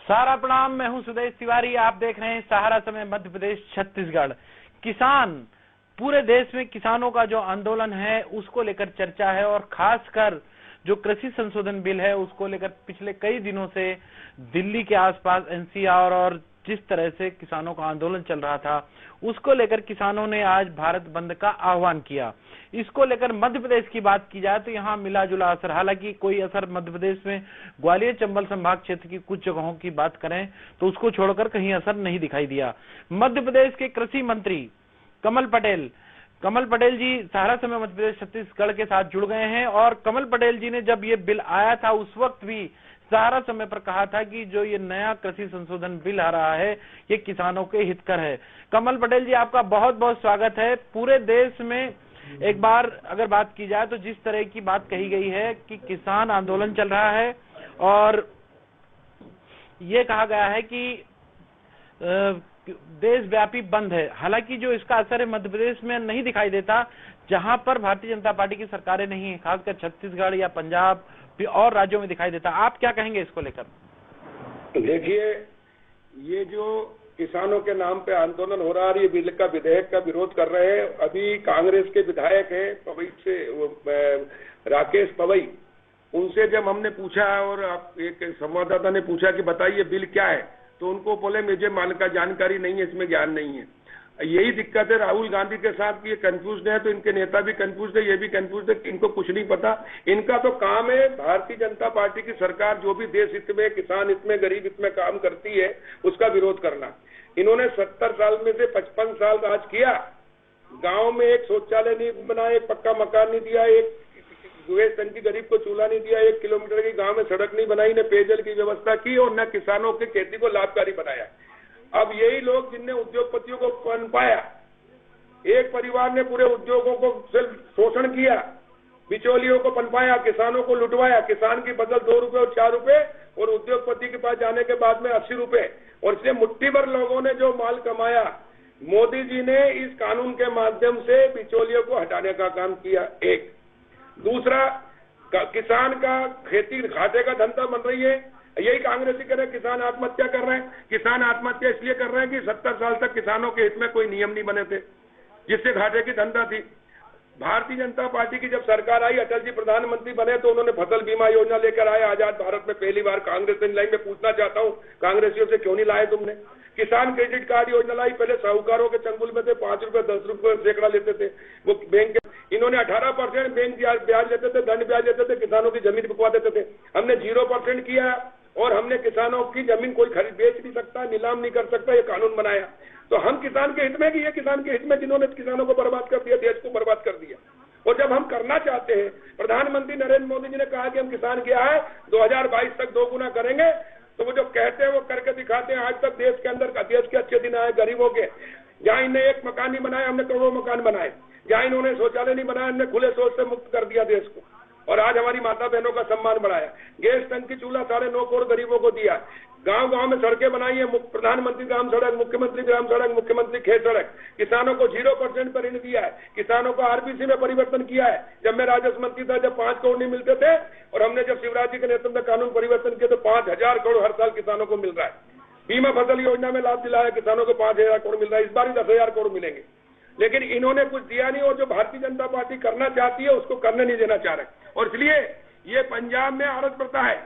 सारा प्रणाम। मैं हूं सुदेश तिवारी। आप देख रहे हैं सहारा समय मध्य प्रदेश छत्तीसगढ़। किसान, पूरे देश में किसानों का जो आंदोलन है उसको लेकर चर्चा है और खासकर जो कृषि संशोधन बिल है उसको लेकर पिछले कई दिनों से दिल्ली के आसपास एनसीआर और जिस तरह से किसानों का आंदोलन चल रहा था उसको लेकर किसानों ने आज भारत बंद का आह्वान किया। इसको लेकर मध्य प्रदेश की बात की जाए तो यहाँ मिला जुला असर, हालांकि कोई असर मध्य प्रदेश में ग्वालियर चंबल संभाग क्षेत्र की कुछ जगहों की बात करें तो उसको छोड़कर कहीं असर नहीं दिखाई दिया। मध्य प्रदेश के कृषि मंत्री कमल पटेल जी सहारा समय मध्य प्रदेश छत्तीसगढ़ के साथ जुड़ गए हैं और कमल पटेल जी ने जब ये बिल आया था उस वक्त भी सहारा समय पर कहा था कि जो ये नया कृषि संशोधन बिल आ रहा है ये किसानों के हितकर है। कमल पटेल जी, आपका बहुत बहुत स्वागत है। पूरे देश में एक बार अगर बात की जाए तो जिस तरह की बात कही गई है कि किसान आंदोलन चल रहा है और ये कहा गया है कि देशव्यापी बंद है, हालांकि जो इसका असर है मध्य प्रदेश में नहीं दिखाई देता जहां पर भारतीय जनता पार्टी की सरकारें नहीं है, खासकर छत्तीसगढ़ या पंजाब और राज्यों में दिखाई देता। आप क्या कहेंगे इसको लेकर? देखिए, ये जो किसानों के नाम पे आंदोलन हो रहा है, ये बिल का विधेयक का विरोध कर रहे हैं। अभी कांग्रेस के विधायक हैं पवई से, राकेश पवई, उनसे जब हमने पूछा और एक संवाददाता ने पूछा कि बताइए बिल क्या है, तो उनको बोले मुझे जानकारी नहीं है, इसमें ज्ञान नहीं है। यही दिक्कत है राहुल गांधी के साथ कि ये कंफ्यूज है, तो इनके नेता भी कंफ्यूज है, ये भी कंफ्यूज है, इनको कुछ नहीं पता। इनका तो काम है भारतीय जनता पार्टी की सरकार जो भी देश हित में, किसान हित में, गरीब हित में काम करती है उसका विरोध करना। इन्होंने 70 साल में से 55 साल राज किया। गांव में एक शौचालय नहीं बनाया, एक पक्का मकान नहीं दिया, एक गैस टंकी गरीब को चूल्हा नहीं दिया, 1 किलोमीटर की गांव में सड़क नहीं बनाई, न पेयजल की व्यवस्था की और न किसानों की खेती को लाभकारी बनाया। अब यही लोग जिनने उद्योगपतियों को पनपाया, एक परिवार ने पूरे उद्योगों को सिर्फ शोषण किया, बिचौलियों को पनपाया, किसानों को लुटवाया, किसान की बदल 2 रुपए और 4 रुपए और उद्योगपति के पास जाने के बाद में 80 रुपए, और इसलिए मुट्ठी भर लोगों ने जो माल कमाया। मोदी जी ने इस कानून के माध्यम से बिचौलियों को हटाने का काम किया। एक दूसरा, किसान का खेती घाटे का धंधा बन रही है। यही कांग्रेसी कह रहे हैं किसान आत्महत्या कर रहे हैं। किसान आत्महत्या इसलिए कर रहे हैं कि 70 साल तक किसानों के हित में कोई नियम नहीं बने थे जिससे घाटे की धंधा थी। भारतीय जनता पार्टी की जब सरकार आई, अटल जी प्रधानमंत्री बने तो उन्होंने फसल बीमा योजना लेकर आए। आजाद भारत में पहली बार कांग्रेस ने लाई। मैं पूछना चाहता हूं कांग्रेसियों से, क्यों नहीं लाए तुमने? किसान क्रेडिट कार्ड योजना लाई। पहले साहूकारों के चंगुल में थे, 5 रुपए 10 रुपए सैकड़ा लेते थे वो बैंक के। इन्होंने 18% बैंक ब्याज लेते थे, दंड ब्याज लेते थे, किसानों की जमीन बिकवा देते थे। हमने 0% किया और हमने किसानों की जमीन कोई खरीद बेच नहीं सकता, नीलाम नहीं कर सकता, ये कानून बनाया। तो हम किसान के हित में कि ये किसान के हित में जिन्होंने किसानों को बर्बाद कर दिया, देश को बर्बाद कर दिया। और जब हम करना चाहते हैं, प्रधानमंत्री नरेंद्र मोदी जी ने कहा कि हम किसान क्या है 2022 तक 2 गुना करेंगे, तो वो जो कहते हैं वो करके दिखाते हैं। आज तक देश के अंदर देश के अच्छे दिन आए गरीबों के। जहां इन्हें एक मकान नहीं बनाया, हमने करोड़ों मकान बनाए। जहां इन्होंने शौचालय नहीं बनाया, हमने खुले शौच से मुक्त कर दिया देश को। और आज हमारी माता बहनों का सम्मान बढ़ाया। गैस टंकी चूल्हा 9.5 करोड़ गरीबों को दिया। गांव गांव में सड़कें बनाई है, प्रधानमंत्री ग्राम सड़क, मुख्यमंत्री ग्राम सड़क, मुख्यमंत्री खेत सड़क। किसानों को 0% पर ऋण दिया है। किसानों को आरबीसी में परिवर्तन किया है। जब मैं राजस्व मंत्री था, जब 5 करोड़ नहीं मिलते थे और हमने जब शिवराज जी के नेतृत्व में कानून परिवर्तन किया तो 5000 करोड़ हर साल किसानों को मिल रहा है। बीमा फसल योजना में लाभ दिलाया, किसानों को 5000 करोड़ मिल रहा है। इस बार 10,000 करोड़ मिलेंगे। लेकिन इन्होंने कुछ दिया नहीं और जो भारतीय जनता पार्टी करना चाहती है उसको करने नहीं देना चाह रहे। और इसलिए ये पंजाब में आड़त प्रथा है,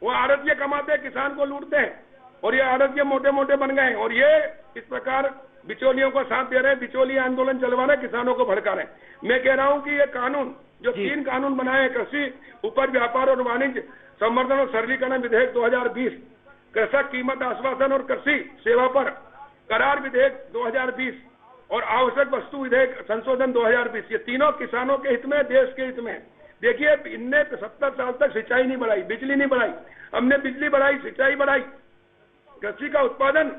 वो आड़त ये कमाते हैं, किसान को लूटते हैं और ये आड़त ये मोटे मोटे बन गए और ये इस प्रकार बिचौलियों को साथ दे रहे हैं, बिचौलिया आंदोलन चलवा रहे, किसानों को भड़का रहे हैं। मैं कह रहा हूं कि ये कानून जो 3 कानून बनाए हैं, कृषि उपज व्यापार और वाणिज्य संवर्धन और सरलीकरण विधेयक 2020, कृषक कीमत आश्वासन और कृषि सेवा पर करार विधेयक 2020 और आवश्यक वस्तु विधेयक संशोधन 2020, ये तीनों किसानों के हित में, देश के हित में। देखिए, इनने 70 साल तक सिंचाई नहीं बढ़ाई, बिजली नहीं बढ़ाई। हमने बिजली बढ़ाई, सिंचाई बढ़ाई, कृषि का उत्पादन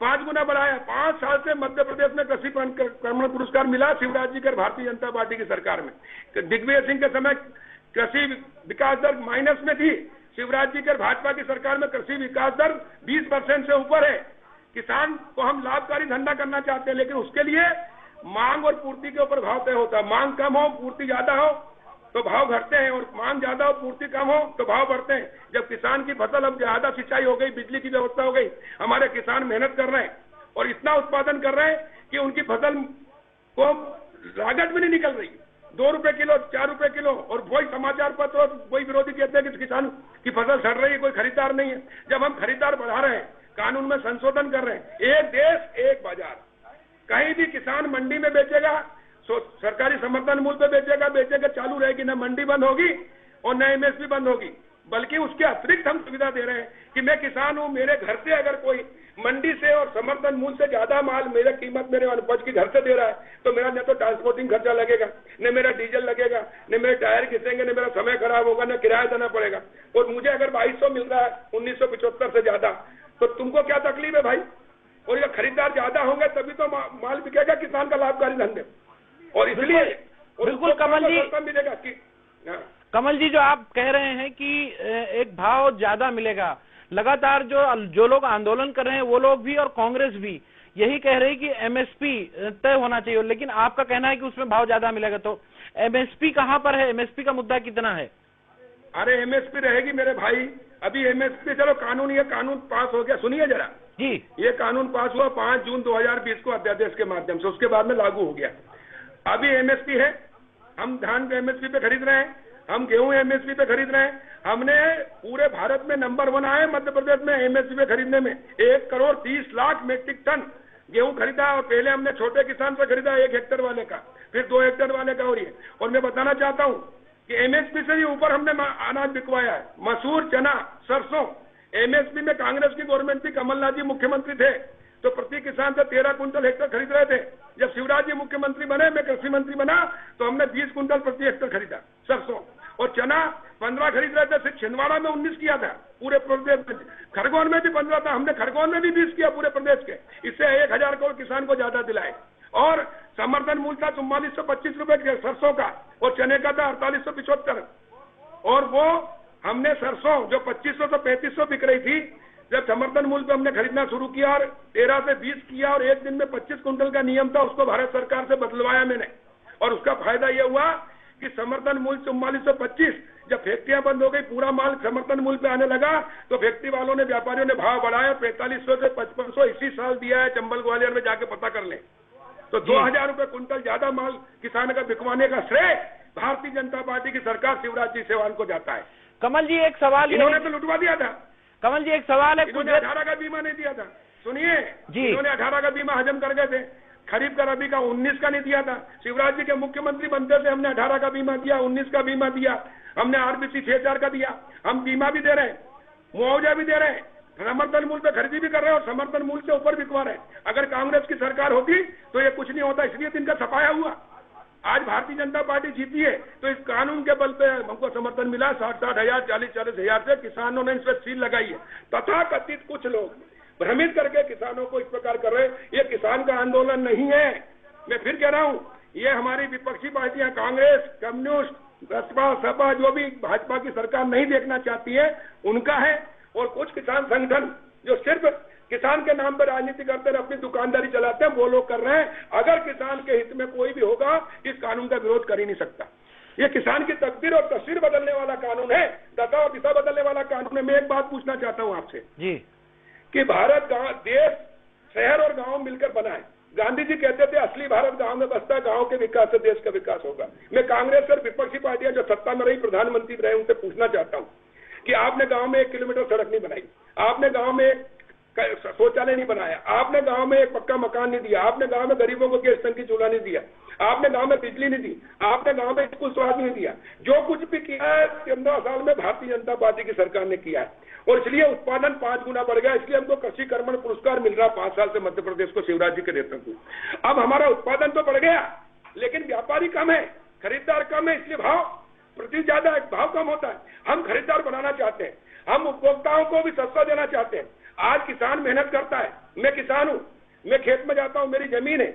5 गुना बढ़ाया। 5 साल से मध्य प्रदेश में कृषि कर्मण पुरस्कार मिला शिवराज जी के भारतीय जनता पार्टी की सरकार में। दिग्विजय सिंह के समय कृषि विकास दर माइनस में थी। शिवराज जी के भाजपा की सरकार में कृषि विकास दर 20% से ऊपर है। किसान को हम लाभकारी धंधा करना चाहते हैं, लेकिन उसके लिए मांग और पूर्ति के ऊपर भाव तय होता है। मांग कम हो, पूर्ति ज्यादा हो, तो भाव घटते हैं, और मांग ज्यादा और पूर्ति कम हो तो भाव बढ़ते हैं। जब किसान की फसल अब ज्यादा सिंचाई हो गई, बिजली की व्यवस्था हो गई, हमारे किसान मेहनत कर रहे हैं और इतना उत्पादन कर रहे हैं कि उनकी फसल को लागत भी नहीं निकल रही, 2 रुपए किलो, 4 रुपए किलो, और वही समाचार पत्र और वही विरोधी कहते हैं कि किसान की फसल सड़ रही है, कोई खरीदार नहीं है। जब हम खरीदार बढ़ा रहे हैं, कानून में संशोधन कर रहे हैं, एक देश एक बाजार, कहीं भी किसान मंडी में बेचेगा, सरकारी समर्थन मूल्य पे बेचेगा चालू रहेगी, न मंडी बंद होगी और न एमएसपी बंद होगी, बल्कि उसके अतिरिक्त हम सुविधा दे रहे हैं कि मैं किसान हूं, मेरे घर से अगर कोई मंडी से और समर्थन मूल्य से ज्यादा माल मेरे कीमत मेरे उपज की घर से दे रहा है, तो मेरा न तो ट्रांसपोर्टिंग खर्चा लगेगा, न मेरा डीजल लगेगा, न मेरे टायर घिसेंगे, न मेरा समय खराब होगा, न किराया देना पड़ेगा। और मुझे अगर 2200 मिल रहा है 1975 से ज्यादा, तो तुमको क्या तकलीफ है भाई? और ये खरीदार ज्यादा होंगे तभी तो माल बिकेगा किसान का लाभकारी धंधे। और इसलिए बिल्कुल कमल जी, मिलेगा कि कमल जी जो आप कह रहे हैं कि एक भाव ज्यादा मिलेगा, लगातार जो लोग आंदोलन कर रहे हैं वो लोग भी और कांग्रेस भी यही कह रही कि एमएसपी तय होना चाहिए, लेकिन आपका कहना है कि उसमें भाव ज्यादा मिलेगा। तो एमएसपी कहां पर है? एमएसपी का मुद्दा कितना है? अरे एमएसपी रहेगी मेरे भाई, अभी एमएसपी चलो कानून, ये कानून पास हो गया, सुनिए जरा जी, ये कानून पास हुआ 5 जून 2020 को अध्यादेश के माध्यम से, उसके बाद में लागू हो गया। अभी एमएसपी है, हम धान पे एमएसपी पे खरीद रहे हैं, हम गेहूं एमएसपी पे खरीद रहे हैं। हमने पूरे भारत में नंबर 1 आए मध्य प्रदेश में एमएसपी पे खरीदने में, 1 करोड़ 30 लाख मीट्रिक टन गेहूं खरीदा। और पहले हमने छोटे किसान से खरीदा 1 हेक्टेयर वाले का, फिर 2 हेक्टेयर वाले का। और मैं बताना चाहता हूं कि एमएसपी से भी ऊपर हमने अनाज बिकवाया है, मसूर, चना, सरसों। एमएसपी में कांग्रेस की गवर्नमेंट थी, कमलनाथ जी मुख्यमंत्री थे, तो प्रति किसान से 13 कुंटल हेक्टेयर खरीद रहे थे। जब शिवराज जी मुख्यमंत्री बने, मैं कृषि मंत्री बना, तो हमने 20 कुंटल प्रति हेक्टेयर खरीदा सरसों। और चना 15 खरीद रहे थे, सिर्फ छिंदवाड़ा में 19 किया था पूरे प्रदेश में, खरगोन में भी 15 था, हमने खरगोन में भी 20 किया पूरे प्रदेश के। इससे 1000 करोड़ किसान को ज्यादा दिलाए। और समर्थन मूल्य था 4425 रुपए सरसों का, और चने का था 4875। और वो हमने सरसों जो 2500 से 3500 बिक रही थी, जब समर्थन मूल्य पे हमने खरीदना शुरू किया और 13 से 20 किया, और एक दिन में 25 कुंटल का नियम था, उसको भारत सरकार से बदलवाया मैंने। और उसका फायदा यह हुआ कि समर्थन मूल्य 4425, जब फैक्ट्रियां बंद हो गई, पूरा माल समर्थन मूल्य पे आने लगा, तो फैक्ट्री वालों ने, व्यापारियों ने भाव बढ़ाया, 4500 से 5500 इसी साल दिया है। चंबल ग्वालियर में जाके पता कर लें, तो 2000 रुपए कुंटल ज्यादा माल किसान का बिकवाने का श्रेय भारतीय जनता पार्टी की सरकार शिवराज जी चौहान को जाता है। कमल जी एक सवाल, इन्होंने तो लुटवा दिया था। कमल जी एक सवाल है, इन्होंने 18 का बीमा नहीं दिया था, सुनिए जी, इन्होंने 18 का बीमा हजम कर गए थे, खरीफ का रबी का 19 का नहीं दिया था। शिवराज जी के मुख्यमंत्री बनते थे, हमने 18 का बीमा दिया, 19 का बीमा दिया, हमने आरबीसी 6000 का दिया। हम बीमा भी दे रहे हैं, मुआवजा भी दे रहे हैं, समर्थन मूल्य पे खरीदी भी कर रहे हैं, और समर्थन मूल्य से ऊपर बिकवा रहे हैं। अगर कांग्रेस की सरकार होती तो ये कुछ नहीं होता, इसलिए तो इनका सफाया हुआ। आज भारतीय जनता पार्टी जीती है तो इस कानून के बल पे हमको समर्थन मिला, 60-60 हजार, 40-40 हजार से किसानों ने इस पर सील लगाई है। तथा कथित कुछ लोग भ्रमित करके किसानों को इस प्रकार कर रहे हैं, ये किसान का आंदोलन नहीं है। मैं फिर कह रहा हूं, ये हमारी विपक्षी पार्टियां, कांग्रेस, कम्युनिस्ट, बसपा, सपा, जो भी भाजपा की सरकार नहीं देखना चाहती है, उनका है। और कुछ किसान संगठन जो सिर्फ किसान के नाम पर राजनीति करते हैं, अपनी दुकानदारी चलाते हैं, वो लोग कर रहे हैं। अगर किसान के हित में कोई भी होगा, इस कानून का विरोध कर ही नहीं सकता। ये किसान की तकदीर और तस्वीर बदलने वाला कानून है, दशा और दिशा बदलने वाला कानून है। मैं एक बात पूछना चाहता हूं आपसे जी, कि भारत देश शहर और गांव मिलकर बना है। गांधी जी कहते थे असली भारत गांव में बसता है, गांव के विकास से देश का विकास होगा। मैं कांग्रेस और विपक्षी पार्टियां जो सत्ता में रही, प्रधानमंत्री रहे, उनसे पूछना चाहता हूं कि आपने गांव में 1 किलोमीटर सड़क नहीं बनाई, आपने गांव में शौचालय नहीं बनाया, आपने गांव में एक पक्का मकान नहीं दिया, आपने गांव में गरीबों को गैस टंकी चूल्हा नहीं दिया, आपने गांव में बिजली नहीं दी, आपने गांव में स्कूल स्वास्थ्य नहीं दिया। जो कुछ भी किया है 15 साल में भारतीय जनता पार्टी की सरकार ने किया है, और इसलिए उत्पादन 5 गुना बढ़ गया। इसलिए हमको कृषि कर्मण पुरस्कार मिल रहा 5 साल से मध्य प्रदेश को शिवराज जी के नेतृत्व। अब हमारा उत्पादन तो बढ़ गया, लेकिन व्यापारी कम है, खरीदार कम है, इसलिए भाव प्रति ज्यादा है, भाव कम होता है। हम खरीदार बनाना चाहते हैं, हम उपभोक्ताओं को भी सस्ता देना चाहते हैं। आज किसान मेहनत करता है, मैं किसान हूं, मैं खेत में जाता हूं, मेरी जमीन है,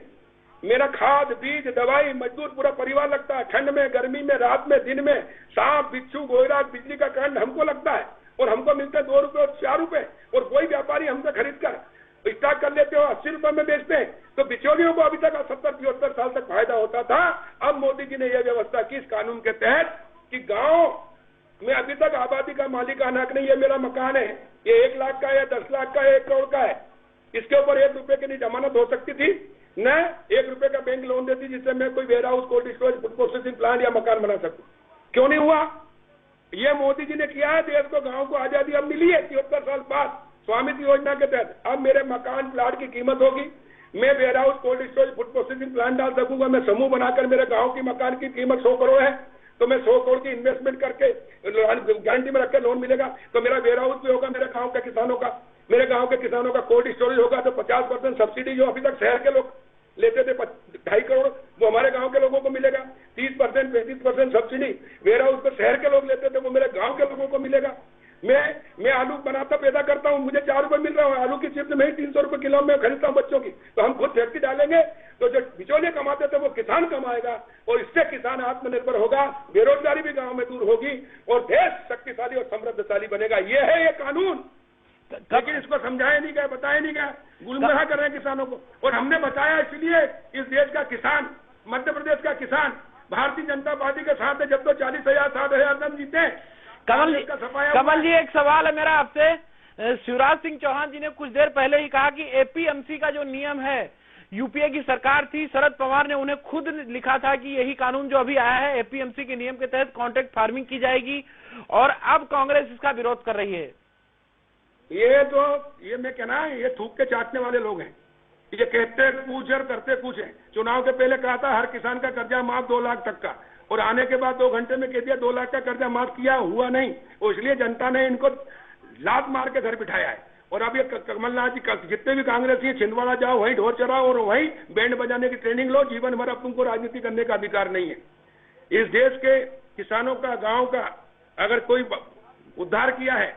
मेरा खाद, बीज, दवाई, मजदूर, पूरा परिवार लगता है। ठंड में, गर्मी में, रात में, दिन में, सांप, बिच्छू, गोयरा, बिजली का करंट हमको लगता है, और हमको मिलता है 2 रुपए और 4 रुपए। और वही व्यापारी हमसे खरीद कर स्टॉक कर लेते हो, 80 रुपए में बेचते हैं। तो बिचौलियों को अभी तक 70-75 साल तक फायदा होता था। अब मोदी जी ने यह व्यवस्था की, इस कानून के तहत कि गांव में अभी तक आबादी का मालिकाना हक नहीं, ये मेरा मकान है, ये 1 लाख का है, 10 लाख का है, 1 करोड़ का है, इसके ऊपर 1 रुपए की नहीं जमानत हो सकती थी, न 1 रुपए का बैंक लोन देती जिससे मैं कोई warehouse, cold storage, food processing plant या मकान बना सकूं। क्यों नहीं हुआ? ये मोदी जी ने किया है। देश को, गांव को आजादी अब मिली है 73 साल बाद स्वामित्व योजना के तहत। अब मेरे मकान प्लाट की कीमत होगी, मैं warehouse, cold storage, food processing plant डाल सकूंगा। मैं समूह बनाकर, मेरे गांव की मकान की कीमत 100 करोड़ है तो मैं 100 करोड़ की इन्वेस्टमेंट करके गारंटी में रख के लोन मिलेगा, तो मेरा वेयर हाउस भी होगा मेरे गांव के किसानों का, मेरे गांव के किसानों का कोल्ड स्टोरेज होगा, तो 50% सब्सिडी जो अभी तक शहर के लोग लेते थे 2.5 करोड़, वो हमारे गांव के लोगों को मिलेगा। 30% 35% सब्सिडी वेयर हाउस पर शहर के लोग लेते थे, वो मेरे गांव के लोगों को मिलेगा। मैं आलू बनाता पैदा करता हूं, मुझे 4 रुपए मिल रहा है, आलू की चिप्स में 300 रुपए किलो में खरीदता हूं बच्चों की, तो हम खुद फैक्ट्री डालेंगे तो जो बिचौलिए कमाते थे वो किसान कमाएगा, और इससे किसान आत्मनिर्भर होगा, बेरोजगारी भी गांव में दूर होगी और देश शक्तिशाली और समृद्धशाली बनेगा। ये है ये कानून, लेकिन इसको समझाया नहीं गया, बताया नहीं गया, गुमराह कर रहे हैं किसानों को। और हमने बताया इसलिए इस देश का किसान, मध्य प्रदेश का किसान भारतीय जनता पार्टी के साथ है। जब तो 40,000 60,000 टन जीते। कमल जी, एक सवाल है मेरा आपसे। शिवराज सिंह चौहान जी ने कुछ देर पहले ही कहा कि एपीएमसी का जो नियम है, यूपीए की सरकार थी, शरद पवार ने उन्हें खुद लिखा था कि यही कानून जो अभी आया है एपीएमसी के नियम के तहत कॉन्ट्रैक्ट फार्मिंग की जाएगी, और अब कांग्रेस इसका विरोध कर रही है। ये मैं कहना है, ये थूक के चाटने वाले लोग हैं। ये कहते कुछ और करते कुछ है। चुनाव के पहले कहा था हर किसान का कर्जा माफ 2 लाख तक का, और आने के बाद 2 घंटे में कह दिया 2 लाख का कर्जा माफ किया, हुआ नहीं। और इसलिए जनता ने इनको लात मार के घर बिठाया है। और अब ये कमलनाथ जी, जितने भी कांग्रेसी छिंदवाड़ा जाओ, वहीं ढोल चढ़ाओ और वहीं बैंड बजाने की ट्रेनिंग लो, जीवन भर अब तुमको राजनीति करने का अधिकार नहीं है। इस देश के किसानों का, गांव का अगर कोई उद्धार किया है,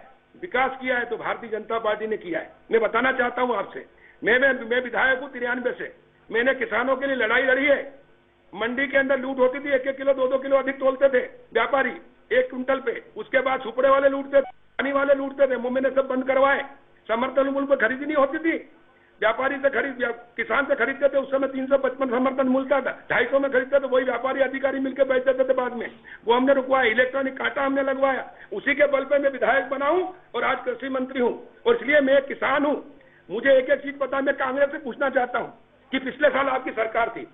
विकास किया है, तो भारतीय जनता पार्टी ने किया है। मैं बताना चाहता हूं आपसे, मैं विधायक हूं 93 से, मैंने किसानों के लिए लड़ाई लड़ी है। मंडी के अंदर लूट होती थी, 1-1 किलो 2-2 किलो अधिक तोलते थे व्यापारी 1 कुंटल पे। उसके बाद सुपड़े वाले लूटते थे, पानी वाले लूटते थे, वो मैंने सब बंद करवाए। समर्थन मूल्य पर खरीदी नहीं होती थी, व्यापारी से किसान से खरीदते थे। उस समय 355 समर्थन मूल्य था, 250 में खरीदते थे, वही व्यापारी अधिकारी मिलकर बेच देते थे बाद में। वो हमने रुकवाया, इलेक्ट्रॉनिक कांटा हमने लगवाया। उसी के बल पे मैं विधायक बना हूं और आज कृषि मंत्री हूं। और इसलिए मैं एक किसान हूं, मुझे एक एक चीज पता है। मैं कांग्रेस से पूछना चाहता हूं कि पिछले साल आपकी सरकार थी,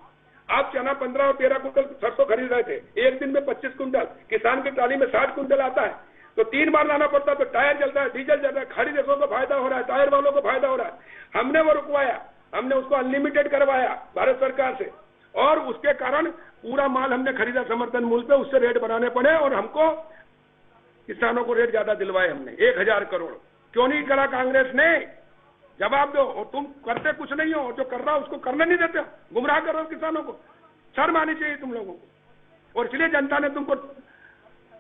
आप चना 15 और 13 कुंटल सरसों खरीद रहे थे, एक दिन में 25 कुंटल, किसान की ट्राली में 60 कुंटल आता है तो 3 बार लाना पड़ता है, तो टायर जल रहा है, डीजल जल रहा है, खाड़ी देशों को फायदा हो रहा है, टायर वालों को फायदा हो रहा है। हमने वो रुकवाया, हमने उसको अनलिमिटेड करवाया भारत सरकार से, और उसके कारण पूरा माल हमने खरीदा समर्थन मूल्य पे, उससे रेट बनाने पड़े और हमको किसानों को रेट ज्यादा दिलवाए हमने 1000 करोड़। क्यों नहीं करा कांग्रेस ने? जवाब दो। और तुम करते कुछ नहीं हो, जो कर रहा हो उसको करने नहीं देते हो, गुमराह कर रहे हो किसानों को। शर्म आनी चाहिए तुम लोगों को। और इसलिए जनता ने तुमको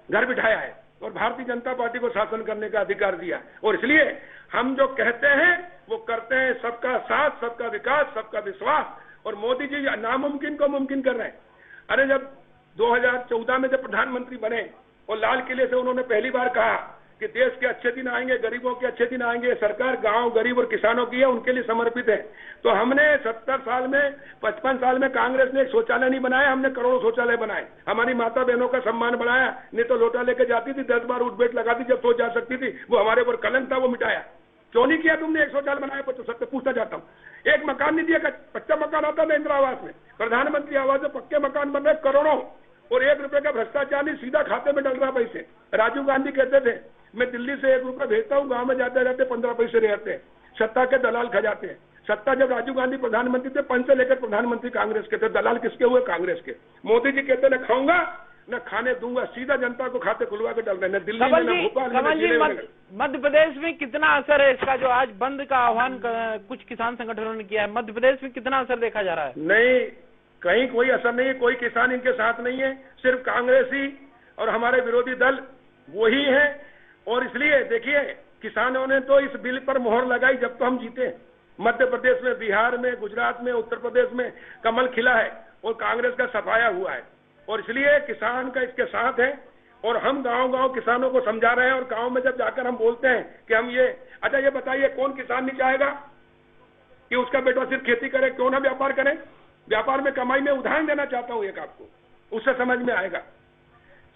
घर बिठाया है और भारतीय जनता पार्टी को शासन करने का अधिकार दिया। और इसलिए हम जो कहते हैं वो करते हैं, सबका साथ, सबका विकास, सबका विश्वास। और मोदी जी नामुमकिन को मुमकिन कर रहे हैं। अरे जब 2014 में जब प्रधानमंत्री बने और लाल किले से उन्होंने पहली बार कहा कि देश के अच्छे दिन आएंगे, गरीबों के अच्छे दिन आएंगे, सरकार गांव, गरीब और किसानों की है, उनके लिए समर्पित है। तो हमने 70 साल में, 55 साल में कांग्रेस ने एक शौचालय नहीं बनाया, हमने करोड़ों शौचालय बनाए। हमारी माता बहनों का सम्मान बढ़ाया, नहीं तो लोटा लेके जाती थी, 10 बार उठ बैठ लगाती जब सो जा सकती थी, वो हमारे ऊपर कलंक था, वो मिटाया। क्यों नहीं किया तुमने? एक शौचालय बनाया, तो सबसे पूछना चाहता हूँ। एक मकान नहीं दिया, कच्चा मकान आता था इंदिरा आवास में, प्रधानमंत्री आवास में पक्के मकान बन रहे करोड़ों, और 1 रुपए का भ्रष्टाचार नहीं, सीधा खाते में डल रहा पैसे। राजीव गांधी कहते थे मैं दिल्ली से 1 रुपया भेजता हूँ, गांव में जाते जाते 15 पैसे रहते हैं, सत्ता के दलाल खा जाते हैं। सत्ता जब राजीव गांधी प्रधानमंत्री थे, 5 से लेकर प्रधानमंत्री कांग्रेस के थे, दलाल किसके हुए? कांग्रेस के। मोदी जी कहते न खाऊंगा न खाने दूंगा, सीधा जनता को खाते खुलवा के डाल रहे हैं, दिल्ली में न भोपाल में। मध्य प्रदेश में कितना असर है इसका, जो आज बंद का आह्वान कुछ किसान संगठनों ने किया है, मध्य प्रदेश में कितना असर देखा जा रहा है? नहीं, कहीं कोई असर नहीं है, कोई किसान इनके साथ नहीं है, सिर्फ कांग्रेसी और हमारे विरोधी दल वही है। और इसलिए देखिए, किसानों ने तो इस बिल पर मोहर लगाई जब तो हम जीते। मध्य प्रदेश में, बिहार में, गुजरात में, उत्तर प्रदेश में कमल खिला है और कांग्रेस का सफाया हुआ है। और इसलिए किसान का इसके साथ है, और हम गांव-गांव किसानों को समझा रहे हैं। और गांव में जब जाकर हम बोलते हैं कि हम ये, अच्छा ये बताइए कौन किसान नहीं चाहेगा कि उसका बेटा सिर्फ खेती करे, क्यों ना व्यापार करे? व्यापार में कमाई में उदाहरण देना चाहता हूं एक आपको, उससे समझ में आएगा।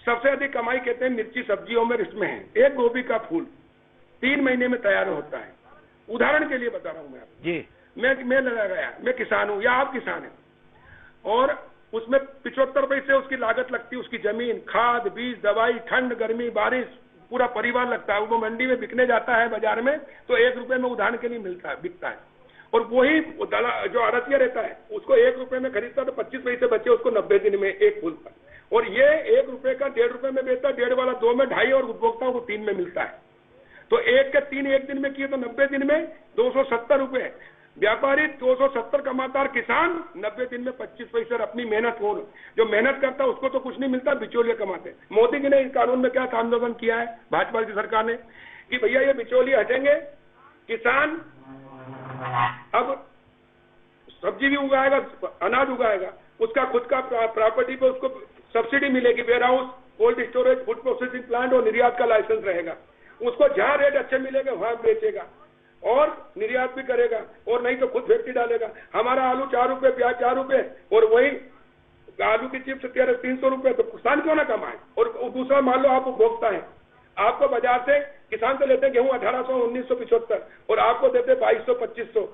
सबसे अधिक कमाई कहते हैं मिर्ची सब्जियों में इसमें है। एक गोभी का फूल 3 महीने में तैयार होता है। उदाहरण के लिए बता रहा हूं मैं आपको जी। मैं लगा गया, मैं किसान हूं या आप किसान हैं, और उसमें 75 पैसे उसकी लागत लगती है, उसकी जमीन, खाद, बीज, दवाई, ठंड, गर्मी, बारिश, पूरा परिवार लगता है। वो मंडी में बिकने जाता है बाजार में तो 1 रुपए में उदाहरण के लिए बिकता है, और वही जो आड़तिया रहता है उसको 1 रुपए में खरीदता तो 25 पैसे बचे उसको 90 दिन में एक फूल पर, और ये 1 रुपए का 1.5 रुपए में बेचता, 1.5 वाला 2 में, 2.5 और उपभोक्ताओं को 3 में मिलता है। तो 1 के 3 एक दिन में किए तो 90 दिन में 270 रुपए, व्यापारी 270 कमाता और किसान 90 दिन में 25 पैसे। और अपनी मेहनत, कौन जो मेहनत करता है उसको तो कुछ नहीं मिलता, बिचौलिए कमाते। मोदी जी ने इस कानून में क्या आंदोलन किया है भाजपा की सरकार ने कि भैया ये बिचौलिए हटेंगे, किसान अब सब्जी भी उगाएगा, अनाज उगाएगा, उसका खुद का प्रॉपर्टी पे उसको सब्सिडी मिलेगी, warehouse, cold storage, food processing plant और निर्यात का लाइसेंस रहेगा। उसको जहां रेट अच्छे मिलेंगे वहां बेचेगा और निर्यात भी करेगा, और नहीं तो खुद फैक्ट्री डालेगा। हमारा आलू 4 रुपए, प्याज 4 रुपए, और वही आलू की चिप्स 300 रुपए, तो किसान क्यों ना कमाए। और दूसरा मान लो आप उपभोक्ता है, आपको बाजार से किसान से लेते गेहूं 1800 1975 और आपको देते 2200 2500।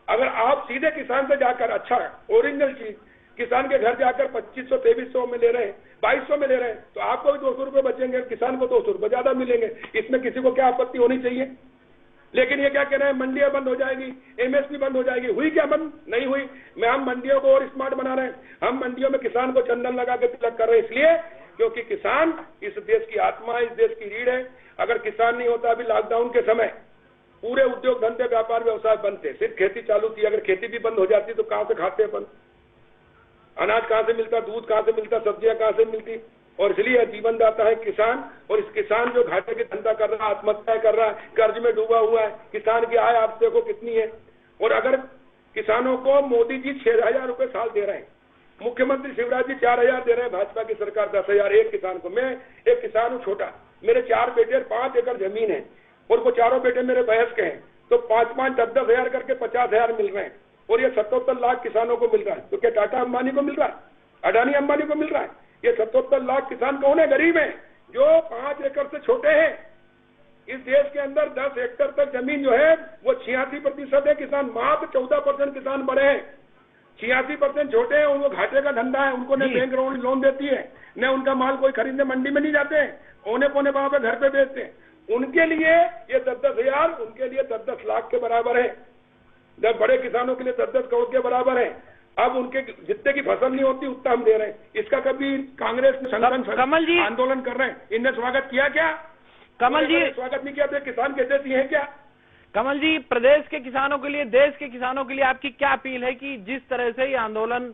अगर आप सीधे किसान से जाकर अच्छा ओरिजिनल चीज किसान के घर जाकर 2500 2300 में ले रहे हैं, 2200 में ले रहे हैं, तो आपको भी 200 रुपए बचेंगे, किसान को 200 रुपए ज्यादा मिलेंगे। इसमें किसी को क्या आपत्ति होनी चाहिए। लेकिन ये क्या कह रहे हैं, मंडियां बंद हो जाएगी, एमएसपी बंद हो जाएगी। हुई क्या बंद? नहीं हुई। हम मंडियों को और स्मार्ट बना रहे हैं। हम मंडियों में किसान को चंदन लगा के तिलक कर रहे हैं, इसलिए क्योंकि किसान इस देश की आत्मा, इस देश की रीढ़ है। अगर किसान नहीं होता, अभी लॉकडाउन के समय पूरे उद्योग धंधे व्यापार व्यवसाय बंद थे, सिर्फ खेती चालू थी। अगर खेती भी बंद हो जाती तो कहां से खाते अपन, अनाज कहां से मिलता, दूध कहां से मिलता, सब्जियां कहां से मिलती। और इसलिए जीवन दाता है किसान। और इस किसान जो घाटे की धंधा कर रहा है, आत्महत्या कर रहा है, कर्ज में डूबा हुआ है, किसान की आय आप देखो कितनी है। और अगर किसानों को मोदी जी 6000 रुपए साल दे रहे हैं, मुख्यमंत्री शिवराज जी 4000 दे रहे हैं, भाजपा की सरकार 10,000 एक किसान को। मैं एक किसान हूँ छोटा, मेरे 4 बेटे, 5 एकड़ जमीन है, और वो चारों बेटे मेरे वयस्क हैं, तो 5-5 10-10 हजार करके 50,000 मिल रहे हैं, और ये 77 लाख किसानों को मिल रहा है। तो क्या टाटा अंबानी को मिल रहा है, अडानी अंबानी को मिल रहा है? ये 77 लाख किसान कौन है? गरीब है, जो 5 एकड़ से छोटे हैं। इस देश के अंदर 10 हेक्टेयर तक जमीन जो है वो 86% है किसान, मात्र 14% किसान बड़े हैं। 86% छोटे हैं, उनको घाटे का धंधा है, उनको न बैंक लोन देती है, न उनका माल कोई खरीदने मंडी में नहीं जाते हैं, औने पौने भाव पे घर पे बेचते हैं। उनके लिए ये 10-10 हजार, उनके लिए 10-10 लाख के बराबर है। जब बड़े किसानों के लिए 10-10 करोड़ के बराबर है। अब उनके जितने की फसल नहीं होती उतना हम दे रहे हैं। इसका कभी कांग्रेस कमल जी आंदोलन कर रहे हैं, इनने स्वागत किया क्या? कमल जी स्वागत नहीं किया तो किसान कहते थे हैं क्या? कमल जी, प्रदेश के किसानों के लिए, देश के किसानों के लिए आपकी क्या अपील है कि जिस तरह से ये आंदोलन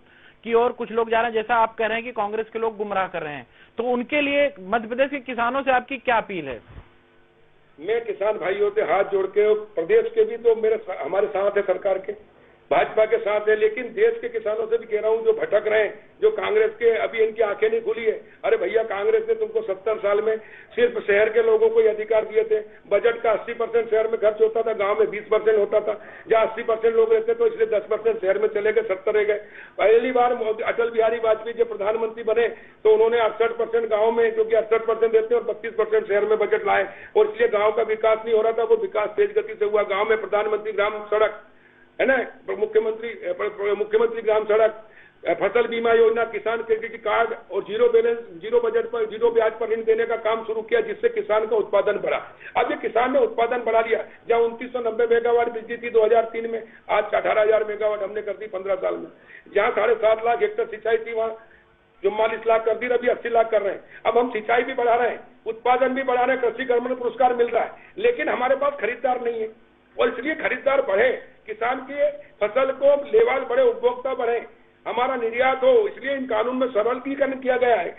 की ओर कुछ लोग जा रहे हैं, जैसा आप कह रहे हैं कि कांग्रेस के लोग गुमराह कर रहे हैं, तो उनके लिए मध्य प्रदेश के किसानों से आपकी क्या अपील है? मैं किसान भाइयों से हाथ जोड़ के, प्रदेश के भी तो हमारे साथ है, सरकार के भाजपा के साथ है, लेकिन देश के किसानों से भी कह रहा हूं जो भटक रहे हैं, जो कांग्रेस के अभी इनकी आंखें नहीं खुली है। अरे भैया, कांग्रेस ने तुमको 70 साल में सिर्फ शहर के लोगों को अधिकार दिए थे। बजट का 80% शहर में खर्च होता था, गांव में 20% होता था। जहां 80% लोग रहते तो इसलिए 10% शहर में चले गए, 70 रह गए। पहली बार अटल बिहारी वाजपेयी जब प्रधानमंत्री बने तो उन्होंने 68% गाँव में, जो कि 68% देते और 32% शहर में बजट लाए, और इसलिए गाँव का विकास नहीं हो रहा था, वो विकास तेज गति से हुआ। गाँव में प्रधानमंत्री ग्राम सड़क है ना, मुख्यमंत्री ग्राम सड़क, फसल बीमा योजना, किसान क्रेडिट कार्ड और जीरो बैलेंस, जीरो बजट पर, जीरो ब्याज पर ऋण देने का काम शुरू किया, जिससे किसान का उत्पादन बढ़ा। अब ये किसान ने उत्पादन बढ़ा लिया। जहां 2990 मेगावाट बिजली थी 2003 में, आज 18,000 मेगावाट हमने कर दी 15 साल में। जहां 7.5 लाख हेक्टेयर सिंचाई थी, वहां 44 लाख कर दी, अभी 80 लाख कर रहे हैं। अब हम सिंचाई भी बढ़ा रहे हैं, उत्पादन भी बढ़ा रहे हैं, कृषि कर्मण पुरस्कार मिल रहा है, लेकिन हमारे पास खरीदार नहीं है। और इसलिए खरीदार बढ़े, किसान के फसल को लेवाल बढ़े, उपभोक्ता बढ़े, हमारा निर्यात हो, इसलिए इन कानून में सरलीकरण किया गया है,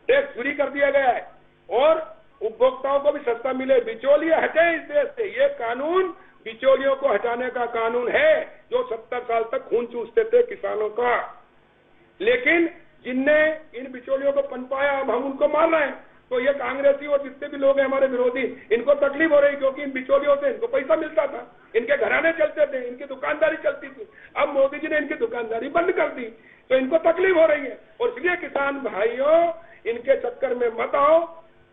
टैक्स फ्री कर दिया गया है, और उपभोक्ताओं को भी सस्ता मिले, बिचौलिए हटे इस देश से। ये कानून बिचौलियों को हटाने का कानून है, जो 70 साल तक खून चूसते थे किसानों का। लेकिन जिनने इन बिचौलियों को पनपाया, अब हम उनको मार रहे हैं। तो ये कांग्रेसी और जितने भी लोग हैं हमारे विरोधी, इनको तकलीफ हो रही, क्योंकि इन बिचौलियों से इनको पैसा मिलता था, इनके घराने चलते थे, इनकी दुकानदारी चलती थी। अब मोदी जी ने इनकी दुकानदारी बंद कर दी, तो इनको तकलीफ हो रही है। और इसलिए किसान भाइयों, इनके चक्कर में मत आओ।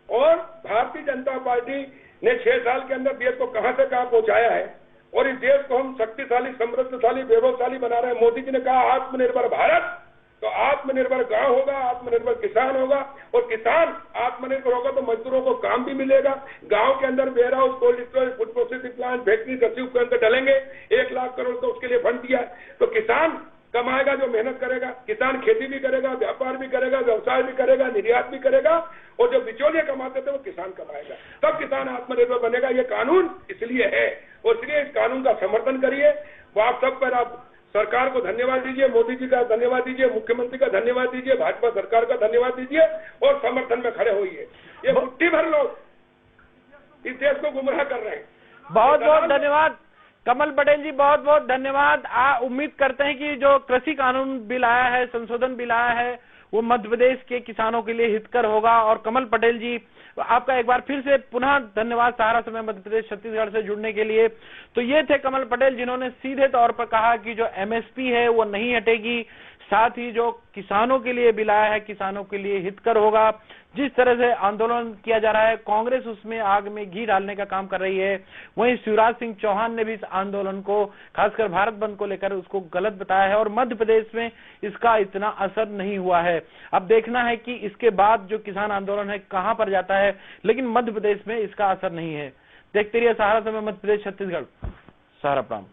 और भारतीय जनता पार्टी ने 6 साल के अंदर देश को कहां से कहां पहुंचाया है और इस देश को हम शक्तिशाली, समृद्धशाली, वैभवशाली बना रहे हैं। मोदी जी ने कहा आत्मनिर्भर भारत, तो आत्मनिर्भर गांव होगा, आत्मनिर्भर किसान होगा, और किसान आत्मनिर्भर होगा तो मजदूरों को काम भी मिलेगा। गांव के अंदर warehouse, cold storage, food processing plant, factory, कृषि उपकरण डलेंगे। 1 लाख करोड़ तो उसके लिए फंड दिया है। तो किसान कमाएगा जो मेहनत करेगा, किसान खेती भी करेगा, व्यापार भी करेगा, व्यवसाय भी करेगा, निर्यात भी करेगा, और जो बिचौलिए कमाते थे वो किसान कमाएगा, तब किसान आत्मनिर्भर बनेगा। ये कानून इसलिए है, और इसलिए इस कानून का समर्थन करिए। वो आप सब पर आप सरकार को धन्यवाद दीजिए, मोदी जी का धन्यवाद दीजिए, मुख्यमंत्री का धन्यवाद दीजिए, भाजपा सरकार का धन्यवाद दीजिए, और समर्थन में खड़े होइए। ये मुट्ठी भर लोग इस देश को गुमराह कर रहे हैं। बहुत बहुत धन्यवाद कमल पटेल जी, बहुत बहुत धन्यवाद। उम्मीद करते हैं कि जो कृषि कानून बिल आया है, संशोधन बिल आया है, वो मध्य प्रदेश के किसानों के लिए हितकर होगा। और कमल पटेल जी, आपका एक बार फिर से पुनः धन्यवाद सहारा समय मध्य प्रदेश छत्तीसगढ़ से जुड़ने के लिए। तो ये थे कमल पटेल, जिन्होंने सीधे तौर पर कहा कि जो एमएसपी है वो नहीं हटेगी, साथ ही जो किसानों के लिए बिल आया है किसानों के लिए हितकर होगा। जिस तरह से आंदोलन किया जा रहा है, कांग्रेस उसमें आग में घी डालने का काम कर रही है। वहीं शिवराज सिंह चौहान ने भी इस आंदोलन को, खासकर भारत बंद को लेकर, उसको गलत बताया है, और मध्य प्रदेश में इसका इतना असर नहीं हुआ है। अब देखना है कि इसके बाद जो किसान आंदोलन है कहां पर जाता है, लेकिन मध्य प्रदेश में इसका असर नहीं है। देखते रहिए सहारा समय मध्य प्रदेश छत्तीसगढ़। सहारा प्राम।